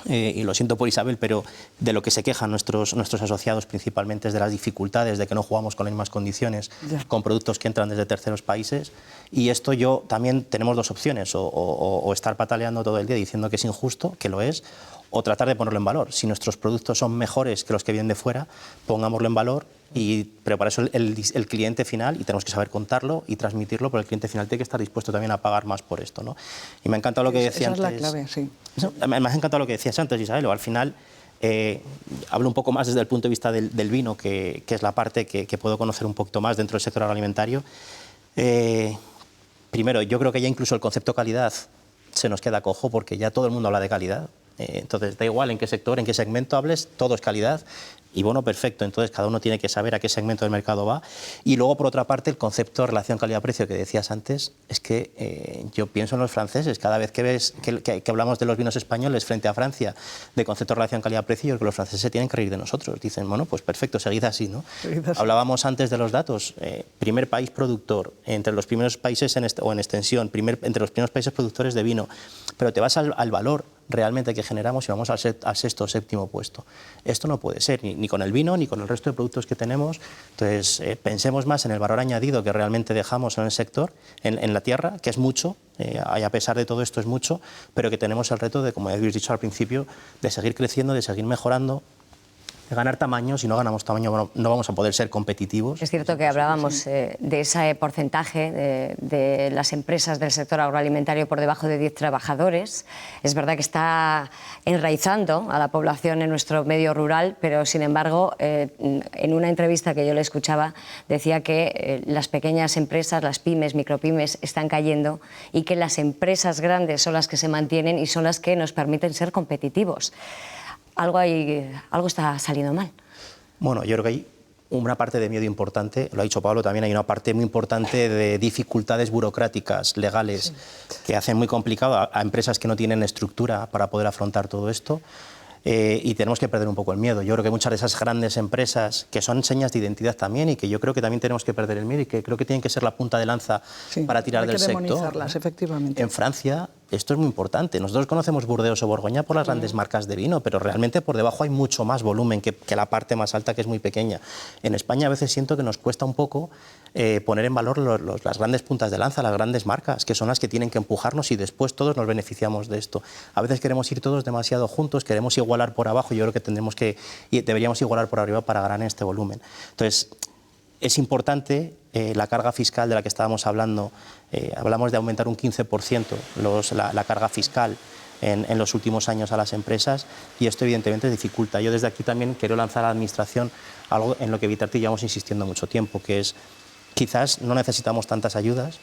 y lo siento por Isabel, pero de lo que se quejan nuestros asociados principalmente es de las dificultades, de que no jugamos con las mismas condiciones con productos que entran desde terceros países. Y esto también tenemos dos opciones, o estar pataleando todo el día diciendo que es injusto, que lo es, o tratar de ponerlo en valor. Si nuestros productos son mejores que los que vienen de fuera, pongámoslo en valor, pero para eso el cliente final, y tenemos que saber contarlo y transmitirlo, pero el cliente final tiene que estar dispuesto también a pagar más por esto, ¿no? Y me ha encantado lo que decía antes. Esa es la clave, sí. Me ha encantado lo que decías antes, Isabel. Al final, hablo un poco más desde el punto de vista del vino, que es la parte que puedo conocer un poquito más dentro del sector agroalimentario. Primero, yo creo que ya incluso el concepto calidad se nos queda cojo, porque ya todo el mundo habla de calidad. Entonces, da igual en qué sector, en qué segmento hables, todo es calidad. Y bueno, perfecto, entonces cada uno tiene que saber a qué segmento del mercado va. Y luego, por otra parte, el concepto de relación calidad-precio que decías antes, es que yo pienso en los franceses. Cada vez que ves que hablamos de los vinos españoles frente a Francia, de concepto de relación calidad-precio, yo creo que los franceses se tienen que reír de nosotros. Dicen, bueno, pues perfecto, seguid así, ¿no? Hablábamos antes de los datos. Primer país productor, entre los primeros países en extensión, entre los primeros países productores de vino. Pero te vas al valor realmente que generamos y vamos al sexto o séptimo puesto. Esto no puede ser, ni con el vino, ni con el resto de productos que tenemos. Entonces, pensemos más en el valor añadido que realmente dejamos en el sector, en la tierra, que es mucho, y a pesar de todo esto es mucho, pero que tenemos el reto de, como habéis dicho al principio, de seguir creciendo, de seguir mejorando, de ganar tamaño. Si no ganamos tamaño, no vamos a poder ser competitivos. Es cierto que hablábamos de ese porcentaje de las empresas del sector agroalimentario por debajo de 10 trabajadores. Es verdad que está enraizando a la población en nuestro medio rural, pero sin embargo, en una entrevista que yo le escuchaba, decía que las pequeñas empresas, las pymes, micropymes, están cayendo y que las empresas grandes son las que se mantienen y son las que nos permiten ser competitivos. Algo está saliendo mal. Bueno, yo creo que hay una parte de miedo importante, lo ha dicho Pablo también, hay una parte muy importante de dificultades burocráticas, legales, que hacen muy complicado a empresas que no tienen estructura para poder afrontar todo esto. Y tenemos que perder un poco el miedo. Yo creo que muchas de esas grandes empresas, que son señas de identidad también, y que yo creo que también tenemos que perder el miedo, y que creo que tienen que ser la punta de lanza para tirar del sector. Demonizarlas, efectivamente. En Francia esto es muy importante. Nosotros conocemos Burdeos o Borgoña por las grandes marcas de vino, pero realmente por debajo hay mucho más volumen que la parte más alta, que es muy pequeña. En España a veces siento que nos cuesta un poco poner en valor las grandes puntas de lanza, las grandes marcas, que son las que tienen que empujarnos, y después todos nos beneficiamos de esto. A veces queremos ir todos demasiado juntos, queremos igualar por abajo, y yo creo que deberíamos igualar por arriba para ganar este volumen. Entonces, es importante la carga fiscal de la que estábamos hablando. Hablamos de aumentar un 15% la carga fiscal en los últimos años a las empresas, y esto evidentemente dificulta. Yo desde aquí también quiero lanzar a la Administración algo en lo que Vitarti llevamos insistiendo mucho tiempo, que es, quizás no necesitamos tantas ayudas,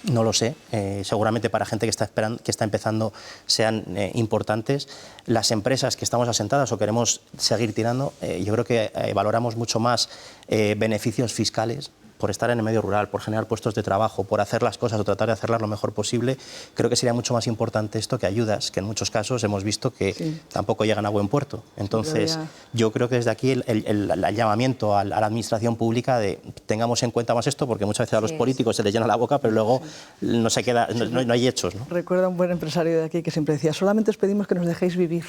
no lo sé, seguramente para gente que está empezando sean importantes. Las empresas que estamos asentadas o queremos seguir tirando, yo creo que valoramos mucho más beneficios fiscales por estar en el medio rural, por generar puestos de trabajo, por hacer las cosas o tratar de hacerlas lo mejor posible. Creo que sería mucho más importante esto que ayudas, que en muchos casos hemos visto que tampoco llegan a buen puerto. Entonces, yo creo que desde aquí el llamamiento a la Administración pública de tengamos en cuenta más esto, porque muchas veces a los políticos se les llena la boca, pero luego no se queda, no hay hechos, ¿no? Recuerdo un buen empresario de aquí que siempre decía, solamente os pedimos que nos dejéis vivir.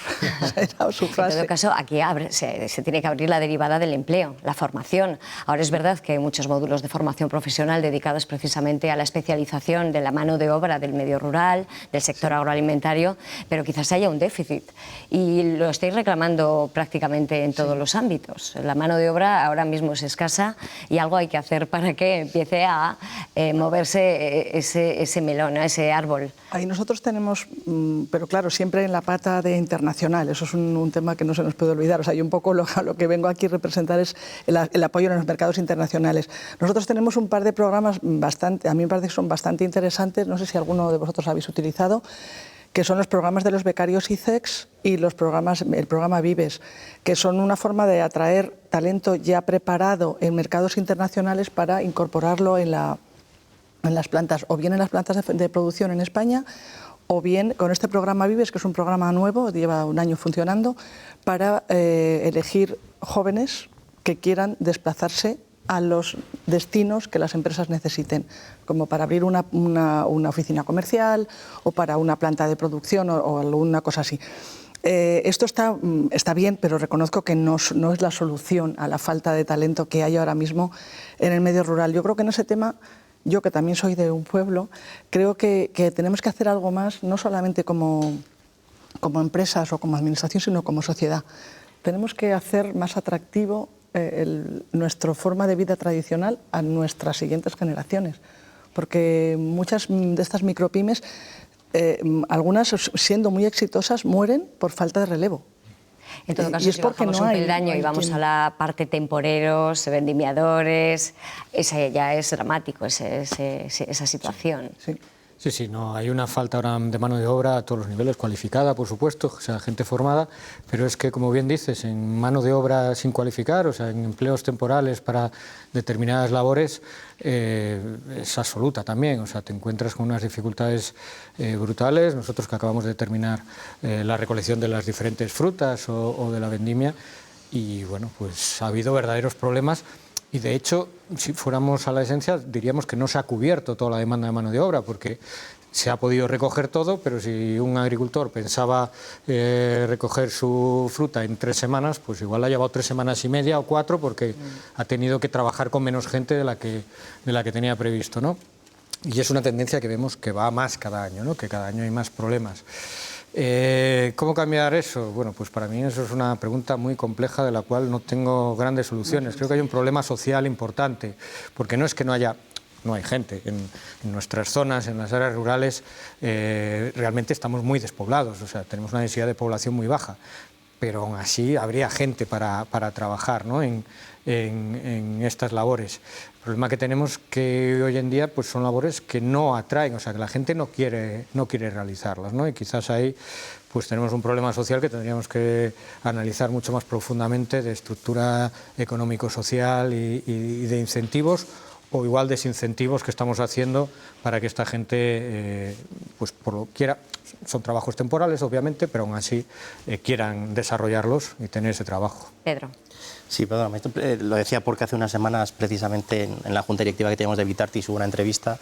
Era su frase. En todo caso, aquí se tiene que abrir la derivada del empleo, la formación. Ahora es verdad que hay muchos módulos de formación profesional dedicados precisamente a la especialización de la mano de obra del medio rural, del sector agroalimentario, pero quizás haya un déficit, y lo estáis reclamando prácticamente en todos los ámbitos. La mano de obra ahora mismo es escasa, y algo hay que hacer para que empiece a moverse ese melón, ese árbol. Ahí nosotros tenemos, pero claro, siempre en la pata de internacional, eso es un tema que no se nos puede olvidar. O sea, yo un poco lo que vengo aquí a representar es el apoyo en los mercados internacionales. Nosotros tenemos un par de programas a mí me parece que son bastante interesantes, no sé si alguno de vosotros habéis utilizado, que son los programas de los becarios ICEX y el programa Vives, que son una forma de atraer talento ya preparado en mercados internacionales para incorporarlo en la en las plantas, o bien en las plantas de producción en España, o bien con este programa Vives, que es un programa nuevo, lleva un año funcionando, para elegir jóvenes que quieran desplazarse a los destinos que las empresas necesiten, como para abrir una oficina comercial o para una planta de producción o alguna cosa así. Esto está bien, pero reconozco que no es la solución a la falta de talento que hay ahora mismo en el medio rural. Yo creo que en ese tema, yo que también soy de un pueblo, creo que tenemos que hacer algo más, no solamente como empresas o como administración, sino como sociedad. Tenemos que hacer más atractivo nuestra forma de vida tradicional a nuestras siguientes generaciones, porque muchas de estas micropymes, algunas siendo muy exitosas, mueren por falta de relevo. En todo caso, y es si porque bajamos no un hay, peldaño y vamos a la parte temporeros, vendimiadores, esa ya es dramático, esa situación. Sí. Sí, no, hay una falta ahora de mano de obra a todos los niveles, cualificada, por supuesto, o sea, gente formada, pero es que, como bien dices, en mano de obra sin cualificar, o sea, en empleos temporales para determinadas labores, es absoluta también, o sea, te encuentras con unas dificultades brutales. Nosotros que acabamos de terminar la recolección de las diferentes frutas o de la vendimia, y bueno, pues ha habido verdaderos problemas. Y de hecho, si fuéramos a la esencia, diríamos que no se ha cubierto toda la demanda de mano de obra, porque se ha podido recoger todo, pero si un agricultor pensaba recoger su fruta en 3 semanas, pues igual ha llevado 3 semanas y media o 4, porque ha tenido que trabajar con menos gente de la que tenía previsto, ¿no? Y es una tendencia que vemos que va a más cada año, ¿no? Que cada año hay más problemas. ¿Cómo cambiar eso? Bueno, pues para mí eso es una pregunta muy compleja de la cual no tengo grandes soluciones. Creo que hay un problema social importante, porque no es que no hay gente. En nuestras zonas, en las áreas rurales, realmente estamos muy despoblados, o sea, tenemos una densidad de población muy baja, pero aún así habría gente para trabajar, ¿no? en estas labores. El problema que tenemos que hoy en día pues son labores que no atraen, o sea, que la gente no quiere realizarlas, ¿no? Y quizás ahí pues tenemos un problema social que tendríamos que analizar mucho más profundamente, de estructura económico-social y de incentivos, o igual desincentivos que estamos haciendo para que esta gente pues por lo quiera. Son trabajos temporales, obviamente, pero aún así quieran desarrollarlos y tener ese trabajo. Pedro. Sí, perdón, esto lo decía porque hace unas semanas, precisamente en la junta directiva que teníamos de Vitartis, hubo una entrevista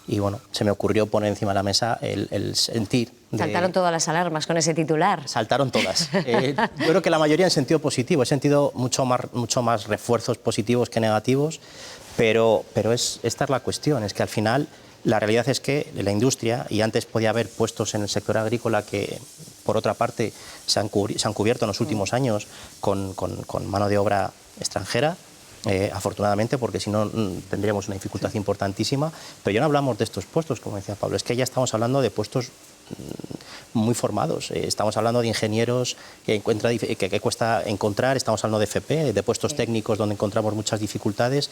y bueno, se me ocurrió poner encima de la mesa el sentir. Saltaron todas las alarmas con ese titular. Saltaron todas. Yo creo que la mayoría en sentido positivo. He sentido mucho más refuerzos positivos que negativos, pero esta es la cuestión, es que al final la realidad es que la industria, y antes podía haber puestos en el sector agrícola que, por otra parte, se han cubierto en los últimos años con mano de obra extranjera, afortunadamente, porque si no tendríamos una dificultad importantísima. Pero ya no hablamos de estos puestos, como decía Pablo, es que ya estamos hablando de puestos muy formados. Estamos hablando de ingenieros que cuesta encontrar, estamos hablando de FP, de puestos técnicos donde encontramos muchas dificultades.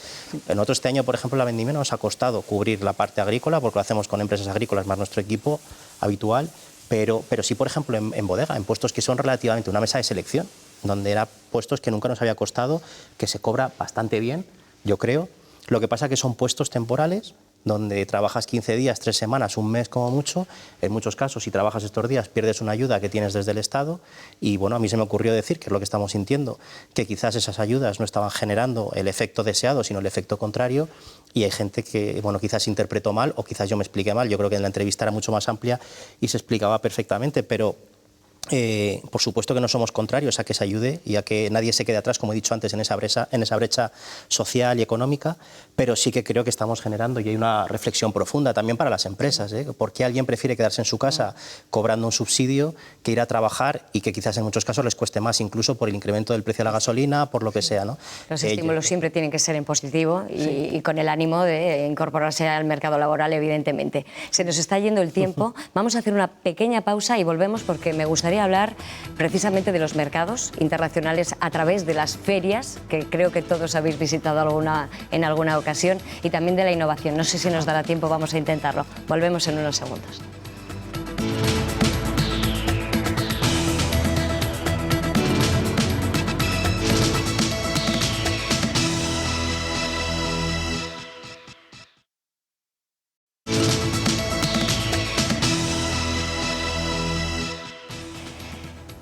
Nosotros este año, por ejemplo, la vendimia nos ha costado cubrir la parte agrícola, porque lo hacemos con empresas agrícolas más nuestro equipo habitual, pero sí, por ejemplo, en bodega, en puestos que son relativamente una mesa de selección, donde eran puestos que nunca nos había costado, que se cobra bastante bien, yo creo. Lo que pasa es que son puestos temporales, donde trabajas 15 días, 3 semanas, un mes como mucho. En muchos casos, si trabajas estos días, pierdes una ayuda que tienes desde el Estado. Y bueno, a mí se me ocurrió decir, que es lo que estamos sintiendo, que quizás esas ayudas no estaban generando el efecto deseado, sino el efecto contrario. Y hay gente que, bueno, quizás interpretó mal, o quizás yo me expliqué mal. Yo creo que en la entrevista era mucho más amplia y se explicaba perfectamente, pero por supuesto que no somos contrarios a que se ayude y a que nadie se quede atrás, como he dicho antes, en esa brecha social y económica, pero sí que creo que estamos generando, y hay una reflexión profunda también para las empresas, ¿por qué alguien prefiere quedarse en su casa cobrando un subsidio que ir a trabajar, y que quizás en muchos casos les cueste más, incluso por el incremento del precio de la gasolina, por lo que sea, ¿no? Los estímulos siempre tienen que ser en positivo y con el ánimo de incorporarse al mercado laboral, evidentemente. Se nos está yendo el tiempo, vamos a hacer una pequeña pausa y volvemos, porque me gustaría hablar precisamente de los mercados internacionales a través de las ferias, que creo que todos habéis visitado en alguna ocasión, y también de la innovación. No sé si nos dará tiempo, vamos a intentarlo. Volvemos en unos segundos.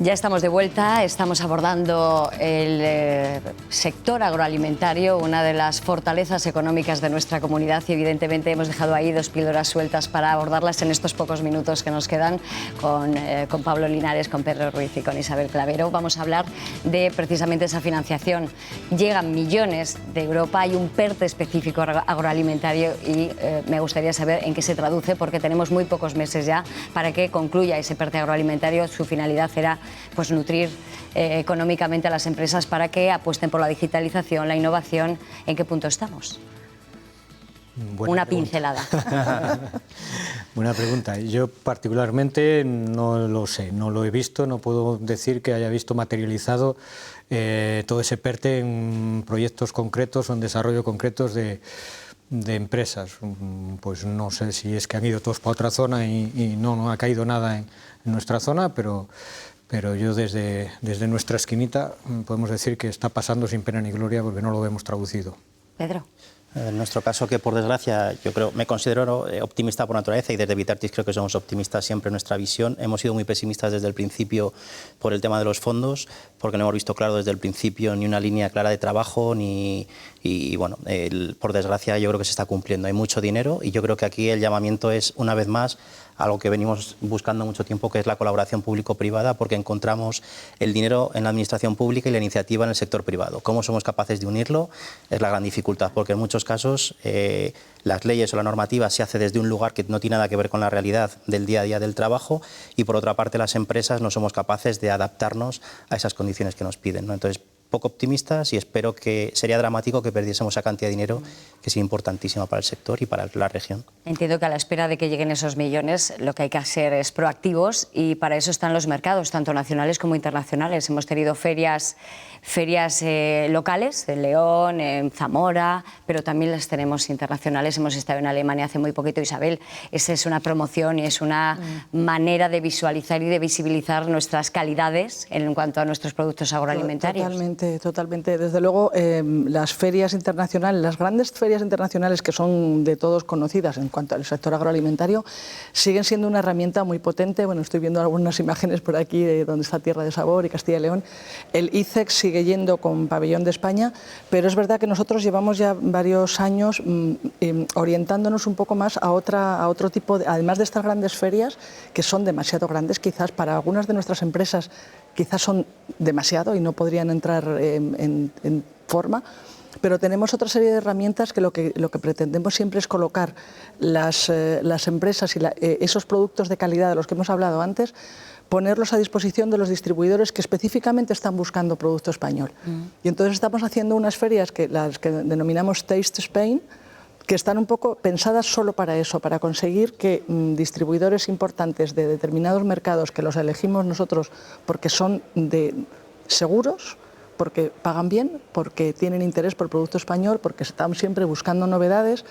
Ya estamos de vuelta, estamos abordando el sector agroalimentario, una de las fortalezas económicas de nuestra comunidad, y evidentemente hemos dejado ahí dos píldoras sueltas para abordarlas en estos pocos minutos que nos quedan con Pablo Linares, con Pedro Ruiz y con Isabel Clavero. Vamos a hablar de precisamente esa financiación. Llegan millones de Europa, hay un PERTE específico agroalimentario y me gustaría saber en qué se traduce, porque tenemos muy pocos meses ya para que concluya ese PERTE agroalimentario. Su finalidad era pues nutrir económicamente a las empresas para que apuesten por la digitalización, la innovación. ¿En qué punto estamos? Una pincelada. Buena pregunta. Yo particularmente no lo sé, no lo he visto, no puedo decir que haya visto materializado todo ese PERTE en proyectos concretos o en desarrollo concretos de empresas. Pues no sé si es que han ido todos para otra zona y no ha caído nada en nuestra zona, pero yo desde nuestra esquinita podemos decir que está pasando sin pena ni gloria porque no lo vemos traducido. Pedro. En nuestro caso, que por desgracia yo creo, me considero optimista por naturaleza, y desde Vitartis creo que somos optimistas siempre en nuestra visión. Hemos sido muy pesimistas desde el principio por el tema de los fondos, porque no hemos visto claro desde el principio ni una línea clara de trabajo, y bueno, por desgracia yo creo que se está cumpliendo. Hay mucho dinero y yo creo que aquí el llamamiento es, una vez más, algo que venimos buscando mucho tiempo, que es la colaboración público-privada, porque encontramos el dinero en la administración pública y la iniciativa en el sector privado. ¿Cómo somos capaces de unirlo? Es la gran dificultad, porque en muchos casos las leyes o la normativa se hace desde un lugar que no tiene nada que ver con la realidad del día a día del trabajo, y por otra parte las empresas no somos capaces de adaptarnos a esas condiciones que nos piden, ¿no? Entonces, poco optimistas, y espero que sería dramático que perdiésemos esa cantidad de dinero que es importantísima para el sector y para la región. Entiendo que a la espera de que lleguen esos millones lo que hay que hacer es proactivos, y para eso están los mercados, tanto nacionales como internacionales. Hemos tenido ferias locales, en León, en Zamora, pero también las tenemos internacionales. Hemos estado en Alemania hace muy poquito, Isabel. Esa es una promoción y es una manera de visualizar y de visibilizar nuestras calidades en cuanto a nuestros productos agroalimentarios. Totalmente. Desde luego, las ferias internacionales, las grandes ferias internacionales que son de todos conocidas en cuanto al sector agroalimentario, siguen siendo una herramienta muy potente. Bueno, estoy viendo algunas imágenes por aquí de donde está Tierra de Sabor y Castilla y León. El ICEX sigue yendo con pabellón de España, pero es verdad que nosotros llevamos ya varios años orientándonos un poco más a otro tipo, además de estas grandes ferias, que son demasiado grandes, quizás para algunas de nuestras empresas quizás son demasiado y no podrían entrar en forma, pero tenemos otra serie de herramientas que lo que pretendemos siempre es colocar las empresas y esos productos de calidad de los que hemos hablado antes, ponerlos a disposición de los distribuidores que específicamente están buscando producto español. Y entonces estamos haciendo unas ferias las que denominamos Taste Spain, que están un poco pensadas solo para eso, para conseguir que distribuidores importantes de determinados mercados, que los elegimos nosotros porque son seguros, porque pagan bien, porque tienen interés por el producto español, porque están siempre buscando novedades,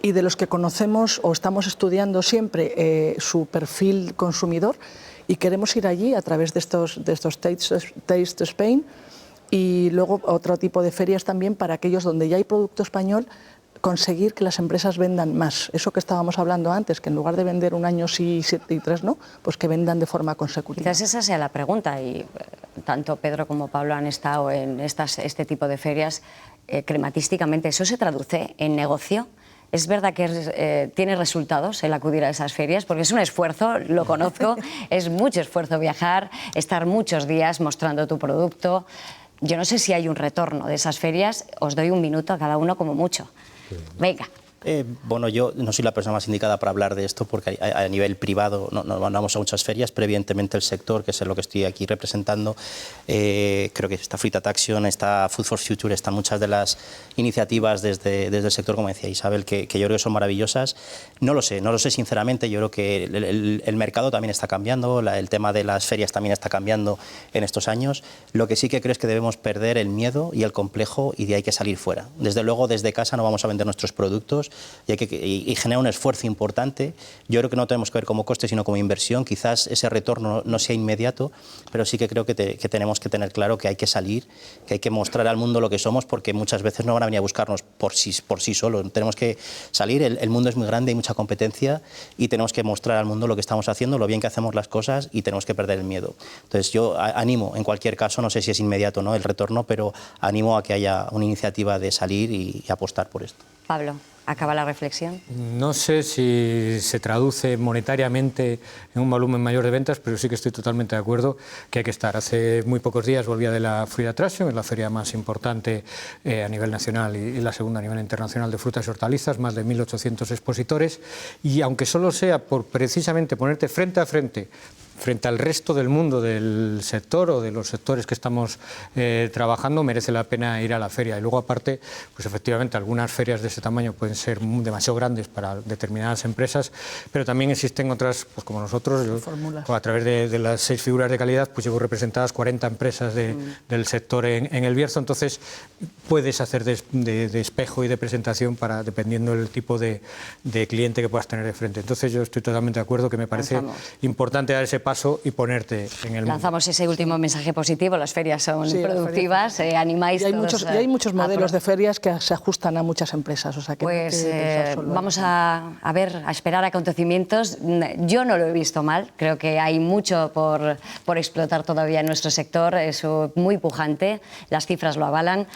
y de los que conocemos o estamos estudiando siempre su perfil consumidor, y queremos ir allí a través de estos Taste Spain, y luego otro tipo de ferias también para aquellos donde ya hay producto español, conseguir que las empresas vendan más. Eso que estábamos hablando antes, que en lugar de vender un año sí y 3 no, pues que vendan de forma consecutiva. Quizás esa sea la pregunta, y tanto Pedro como Pablo han estado en este tipo de ferias. Crematísticamente, ¿eso se traduce en negocio? ¿Es verdad que tiene resultados el acudir a esas ferias? Porque es un esfuerzo, lo conozco, es mucho esfuerzo viajar, estar muchos días mostrando tu producto. Yo no sé si hay un retorno de esas ferias, os doy un minuto a cada uno como mucho. Venga. Bueno, yo no soy la persona más indicada para hablar de esto, porque a nivel privado no vamos a muchas ferias, pero evidentemente el sector, que es lo que estoy aquí representando, creo que está Fruit Action, está Food for Future, están muchas de las iniciativas desde el sector, como decía Isabel, que yo creo que son maravillosas. No lo sé sinceramente. Yo creo que el mercado también está cambiando, el tema de las ferias también está cambiando en estos años. Lo que sí que creo es que debemos perder el miedo y el complejo, y de ahí que salir fuera. Desde luego, desde casa no vamos a vender nuestros productos, costos y genera un esfuerzo importante. Yo creo que no tenemos que ver como coste, sino como inversión. Quizás ese retorno no sea inmediato, pero sí que creo que tenemos que tener claro que hay que salir, que hay que mostrar al mundo lo que somos, porque muchas veces no van a venir a buscarnos por sí solos. Tenemos que salir, el mundo es muy grande, hay mucha competencia y tenemos que mostrar al mundo lo que estamos haciendo, lo bien que hacemos las cosas y tenemos que perder el miedo. Entonces yo animo, en cualquier caso, no sé si es inmediato, ¿no?, el retorno, pero animo a que haya una iniciativa de salir y apostar por esto. Pablo, ¿acaba la reflexión? No sé si se traduce monetariamente en un volumen mayor de ventas, pero sí que estoy totalmente de acuerdo que hay que estar. Hace muy pocos días volvía de la Fruit Attraction, es la feria más importante a nivel nacional y la segunda a nivel internacional de frutas y hortalizas, más de 1.800 expositores, y aunque solo sea por precisamente ponerte frente a frente al resto del mundo del sector o de los sectores que estamos trabajando, merece la pena ir a la feria. Y luego, aparte, pues efectivamente algunas ferias de ese tamaño pueden ser demasiado grandes para determinadas empresas, pero también existen otras, pues como nosotros, yo, a través de las 6 figuras de calidad, pues llevo representadas 40 empresas del sector en el Bierzo. Entonces puedes hacer de espejo y de presentación para, dependiendo del tipo de cliente que puedas tener de frente. Entonces yo estoy totalmente de acuerdo que me parece importante dar ese paso y ponerte en el mundo. Lanzamos ese último mensaje positivo. Las ferias son productivas, animáis todos. Y hay muchos modelos de ferias que se ajustan a muchas empresas. O sea que pues vamos a esperar acontecimientos. Yo no lo he visto mal. Creo que hay mucho por explotar todavía en nuestro sector. Es muy pujante. Las cifras lo avalan.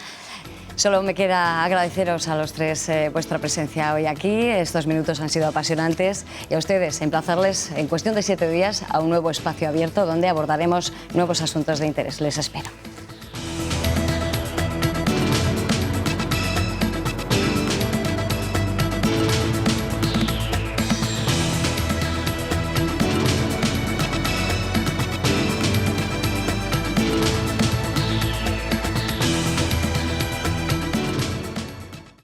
Solo me queda agradeceros a los tres vuestra presencia hoy aquí. Estos minutos han sido apasionantes y a ustedes emplazarles en cuestión de 7 días a un nuevo espacio abierto donde abordaremos nuevos asuntos de interés. Les espero.